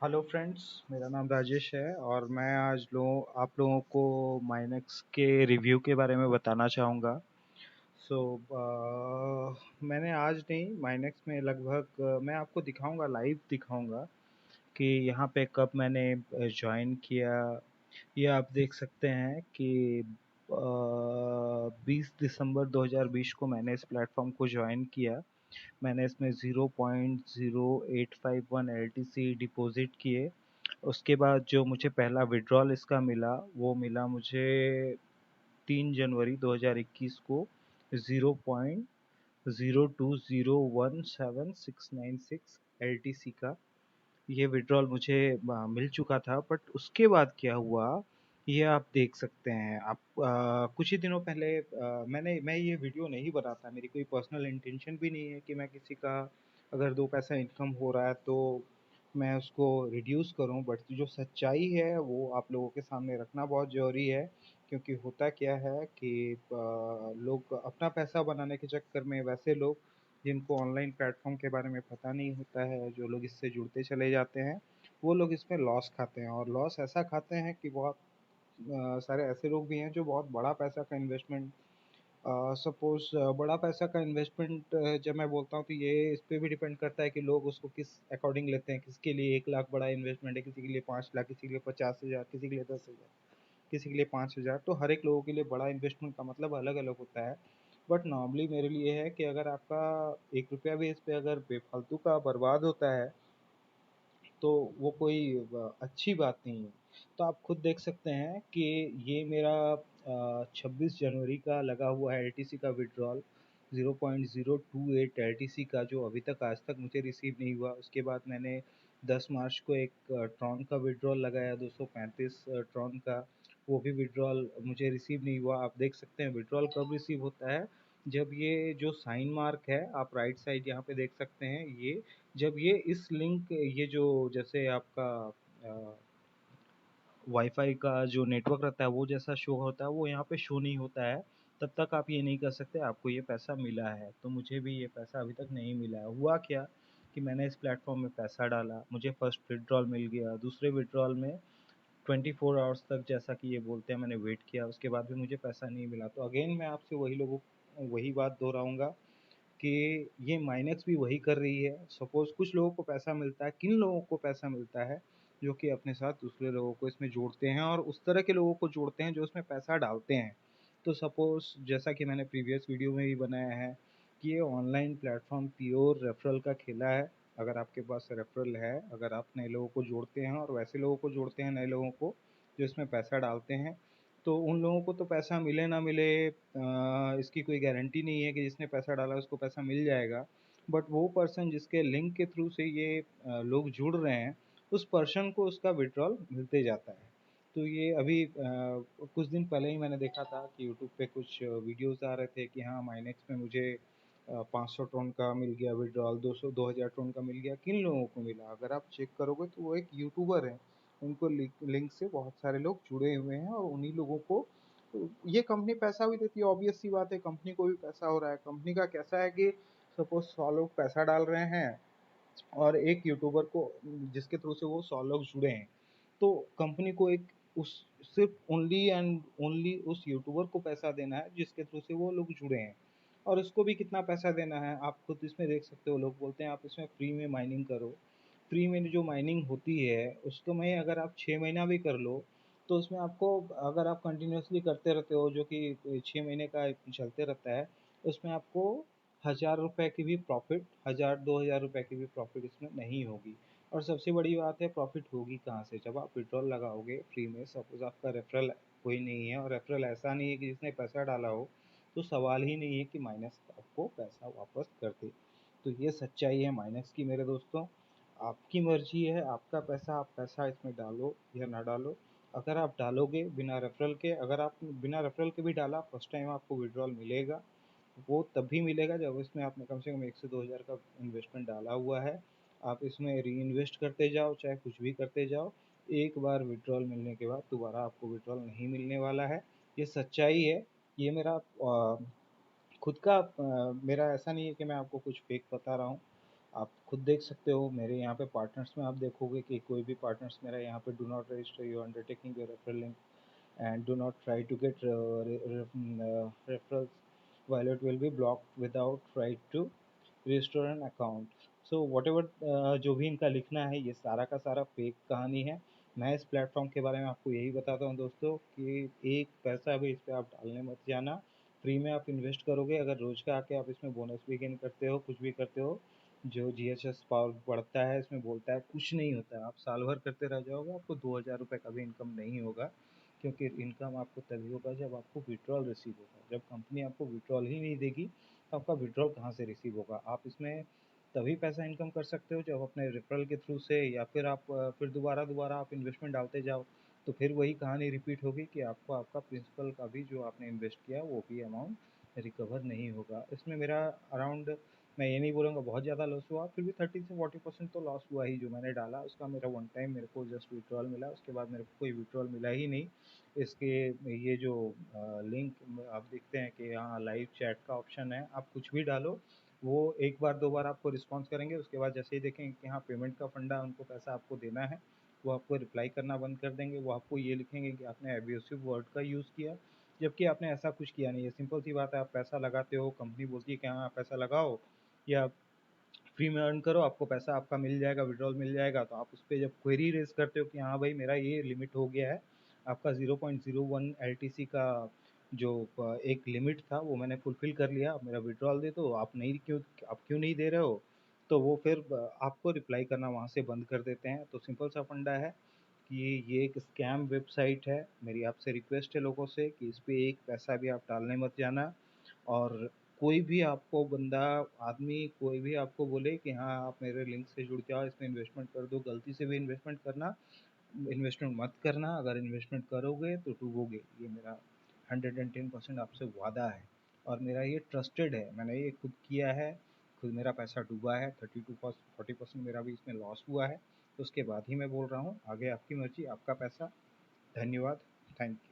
Hello friends, मेरा नाम राजेश है और मैं आज आप लोगों को माइनेक्स के रिव्यू के बारे में बताना चाहूँगा। सो मैंने आज नहीं, माइनेक्स में लगभग मैं आपको दिखाऊंगा, लाइव दिखाऊंगा कि यहाँ पे कब मैंने ज्वाइन किया। ये आप देख सकते हैं कि 20 दिसंबर 2020 को मैंने इस प्लेटफॉर्म को ज्वाइन किया। मैंने इसमें 0.0851 एलटीसी डिपॉजिट किए। उसके बाद जो मुझे पहला विड्रॉल इसका मिला वो मिला मुझे 3 जनवरी 2021 को 0.02017696 एलटीसी का ये विड्रॉल मुझे मिल चुका था। बट उसके बाद क्या हुआ ये आप देख सकते हैं। आप कुछ ही दिनों पहले मैं ये वीडियो नहीं बनाता, मेरी कोई पर्सनल इंटेंशन भी नहीं है कि मैं किसी का अगर 2 पैसा इनकम हो रहा है तो मैं उसको रिड्यूस करूं। बट जो सच्चाई है वो आप लोगों के सामने रखना बहुत ज़रूरी है, क्योंकि होता क्या है कि लोग अपना पैसा बनाने के चक्कर में, वैसे लोग जिनको ऑनलाइन प्लेटफॉर्म के बारे में पता नहीं होता है, जो लोग इससे जुड़ते चले जाते हैं, वो लोग इसमें लॉस खाते हैं। और लॉस ऐसा खाते हैं कि बहुत सारे ऐसे लोग भी हैं जो बहुत बड़ा पैसा का इन्वेस्टमेंट, सपोज बड़ा पैसा का इन्वेस्टमेंट जब मैं बोलता हूँ तो ये इस पे भी डिपेंड करता है कि लोग उसको किस अकॉर्डिंग लेते हैं। किसके लिए 1 लाख बड़ा इन्वेस्टमेंट है, किसी के लिए 5 लाख, किसी के लिए 50,000, किसी के लिए 10,000, किसी के लिए 5,000। तो हर एक लोगों के लिए बड़ा इन्वेस्टमेंट का मतलब अलग अलग होता है। बट नॉर्मली मेरे लिए है कि अगर आपका 1 रुपया भी इस पे अगर बेफालतू का बर्बाद होता है तो वो कोई अच्छी बात नहीं है। तो आप खुद देख सकते हैं कि ये मेरा 26 जनवरी का लगा हुआ है एलटीसी का विड्रॉल, 0.028 एलटीसी का, जो अभी तक आज तक मुझे रिसीव नहीं हुआ। उसके बाद मैंने 10 मार्च को एक ट्रॉन का विड्रॉल लगाया, 235 ट्रॉन का। वो भी विड्रॉल मुझे रिसीव नहीं हुआ। आप देख सकते हैं विड्रॉल कब रिसीव होता है, जब ये जो साइन मार्क है आप राइट साइड यहाँ पे देख सकते हैं, ये जब ये इस लिंक, ये जो जैसे आपका वाईफाई का जो नेटवर्क रहता है वो जैसा शो होता है, वो यहाँ पे शो नहीं होता है, तब तक आप ये नहीं कर सकते आपको ये पैसा मिला है। तो मुझे भी ये पैसा अभी तक नहीं मिला है। हुआ क्या कि मैंने इस प्लेटफॉर्म में पैसा डाला, मुझे फर्स्ट विड्रॉल मिल गया, दूसरे विड्रॉल में 24 आवर्स तक, जैसा कि ये बोलते हैं, मैंने वेट किया, उसके बाद भी मुझे पैसा नहीं मिला। तो अगेन मैं आपसे वही बात दोहराऊंगा कि ये माइनेक्स भी वही कर रही है। सपोज कुछ लोगों को पैसा मिलता है, किन लोगों को पैसा मिलता है, जो कि अपने साथ दूसरे लोगों को इसमें जोड़ते हैं और उस तरह के लोगों को जोड़ते हैं जो इसमें पैसा डालते हैं। तो सपोज जैसा कि मैंने प्रीवियस वीडियो में भी बनाया है कि ये ऑनलाइन प्लेटफॉर्म प्योर रेफरल का खेला है। अगर आपके पास रेफरल है, अगर आप नए लोगों को जोड़ते हैं और वैसे लोगों को जोड़ते हैं, नए लोगों को जो इसमें पैसा डालते हैं, तो उन लोगों को तो पैसा मिले ना मिले इसकी कोई गारंटी नहीं है कि जिसने पैसा डाला उसको पैसा मिल जाएगा। बट वो पर्सन जिसके लिंक के थ्रू से ये लोग जुड़ रहे हैं, उस पर्सन को उसका विड्रॉल मिलते जाता है। तो ये अभी कुछ दिन पहले ही मैंने देखा था कि यूट्यूब पे कुछ वीडियोस आ रहे थे कि हाँ, माइनेक्स में मुझे 500 टोन का मिल गया विड्रॉल, 200 2000 टोन का मिल गया। किन लोगों को मिला, अगर आप चेक करोगे तो वो एक यूट्यूबर है, उनको लिंक से बहुत सारे लोग जुड़े हुए हैं और उन्हीं लोगों को ये कंपनी पैसा भी देती है। ऑब्वियस सी बात है, कंपनी को भी पैसा हो रहा है। कंपनी का कैसा है कि सपोज 100 लोग पैसा डाल रहे हैं और एक यूट्यूबर को, जिसके थ्रू से वो 100 लोग जुड़े हैं, तो कंपनी को एक उस सिर्फ ओनली एंड ओनली उस यूट्यूबर को पैसा देना है जिसके थ्रू से वो लोग जुड़े हैं। और उसको भी कितना पैसा देना है आप खुद इसमें देख सकते हो। लोग बोलते हैं आप इसमें फ्री में माइनिंग करो। फ्री में जो माइनिंग होती है उसको में अगर आप 6 महीना भी कर लो तो उसमें आपको, अगर आप कंटिन्यूसली करते रहते हो, जो कि 6 महीने का चलते रहता है, उसमें आपको 1,000 रुपये की भी प्रॉफिट, 1,000 2,000 रुपये की भी प्रॉफिट इसमें नहीं होगी। और सबसे बड़ी बात है, प्रॉफिट होगी कहाँ से जब आप विड्रॉल लगाओगे फ्री में। सपोज आपका रेफरल कोई नहीं है, और रेफरल ऐसा नहीं है कि जिसने पैसा डाला हो, तो सवाल ही नहीं है कि माइनस आपको पैसा वापस कर दे। तो ये सच्चाई है माइनस की मेरे दोस्तों। आपकी मर्जी है, आपका पैसा, आप पैसा इसमें डालो या ना डालो। अगर आप डालोगे बिना रेफरल के, अगर आप बिना रेफरल के भी डाला, फर्स्ट टाइम आपको विड्रॉल मिलेगा। वो तभी मिलेगा जब इसमें आपने कम से कम 1 से 2 हज़ार का इन्वेस्टमेंट डाला हुआ है। आप इसमें री इन्वेस्ट करते जाओ, चाहे कुछ भी करते जाओ, एक बार विड्रॉल मिलने के बाद दोबारा आपको विड्रॉल नहीं मिलने वाला है। ये सच्चाई है। ये खुद का मेरा ऐसा नहीं है कि मैं आपको कुछ फेक बता रहा हूँ। आप खुद देख सकते हो मेरे यहाँ पे पार्टनर्स में आप देखोगे कि कोई भी पार्टनर्स मेरा यहाँ पे do not register your undertaking your referral link and do not try to get referrals while it will be blocked without right to register an account. So whatever जो भी इनका लिखना है ये सारा का सारा फेक कहानी है। मैं इस प्लेटफॉर्म के बारे में आपको यही बताता हूँ दोस्तों कि एक पैसा भी इस पर आप डालने मत जाना। फ्री में आप इन्वेस्ट करोगे, अगर रोज का आके आप इसमें बोनस भी गेन करते हो, कुछ भी करते हो, जो GHS पावर बढ़ता है इसमें बोलता है कुछ नहीं होता है। आप साल भर करते रह जाओगे, आपको 2000 रुपये का भी इनकम नहीं होगा, क्योंकि इनकम आपको तभी होगा जब आपको विड्रॉल रिसीव होगा। जब कंपनी आपको विड्रॉल ही नहीं देगी तो आपका विड्रॉल कहाँ से रिसीव होगा। आप इसमें तभी पैसा इनकम कर सकते हो जब अपने रेफरल के थ्रू से, या फिर आप फिर दोबारा दोबारा आप इन्वेस्टमेंट डालते जाओ, तो फिर वही कहानी रिपीट होगी कि आपको आपका प्रिंसिपल का भी जो आपने इन्वेस्ट किया वो भी अमाउंट रिकवर नहीं होगा। इसमें मेरा अराउंड, मैं ये नहीं बोलूँगा बहुत ज़्यादा लॉस हुआ, फिर भी 30 से 40% तो लॉस हुआ ही। जो मैंने डाला उसका मेरा वन टाइम मेरे को जस्ट विड्रॉल मिला, उसके बाद मेरे को कोई विड्रॉल मिला ही नहीं। इसके ये जो लिंक आप देखते हैं कि यहाँ लाइव चैट का ऑप्शन है, आप कुछ भी डालो वो एक बार दो बार आपको रिस्पॉन्स करेंगे, उसके बाद जैसे ही देखेंगे कि हाँ पेमेंट का फंडा उनको पैसा आपको देना है, वो आपको रिप्लाई करना बंद कर देंगे। वो आपको ये लिखेंगे कि आपने एब्यूसिव वर्ड का यूज़ किया, जबकि आपने ऐसा कुछ किया नहीं है। सिंपल सी बात है, आप पैसा लगाते हो, कंपनी बोलती है कि हाँ आप पैसा लगाओ या फ्री में अर्न करो, आपको पैसा आपका मिल जाएगा, विड्रॉल मिल जाएगा। तो आप उस पर जब क्वेरी रेज करते हो कि हाँ भाई मेरा ये लिमिट हो गया है, आपका 0.01 LTC का जो एक लिमिट था वो मैंने फुलफिल कर लिया, आप मेरा विड्रॉल दे दो, आप क्यों नहीं दे रहे हो, तो वो फिर आपको रिप्लाई करना वहाँ से बंद कर देते हैं। तो सिंपल सा फंडा है कि ये एक स्कैम वेबसाइट है। मेरी आपसे रिक्वेस्ट है लोगों से कि इस पे एक पैसा भी आप डालने मत जाना। और कोई भी आपको बंदा, आदमी कोई भी आपको बोले कि हाँ आप मेरे लिंक से जुड़ जाओ, इसमें इन्वेस्टमेंट कर दो, गलती से भी इन्वेस्टमेंट मत करना। अगर इन्वेस्टमेंट करोगे तो डूबोगे, ये मेरा 110% आपसे वादा है। और मेरा ये ट्रस्टेड है, मैंने ये खुद किया है, खुद मेरा पैसा डूबा है, 30 to 40% मेरा भी इसमें लॉस हुआ है। तो उसके बाद ही मैं बोल रहा हूँ, आगे आपकी मर्जी, आपका पैसा। धन्यवाद। Thank you.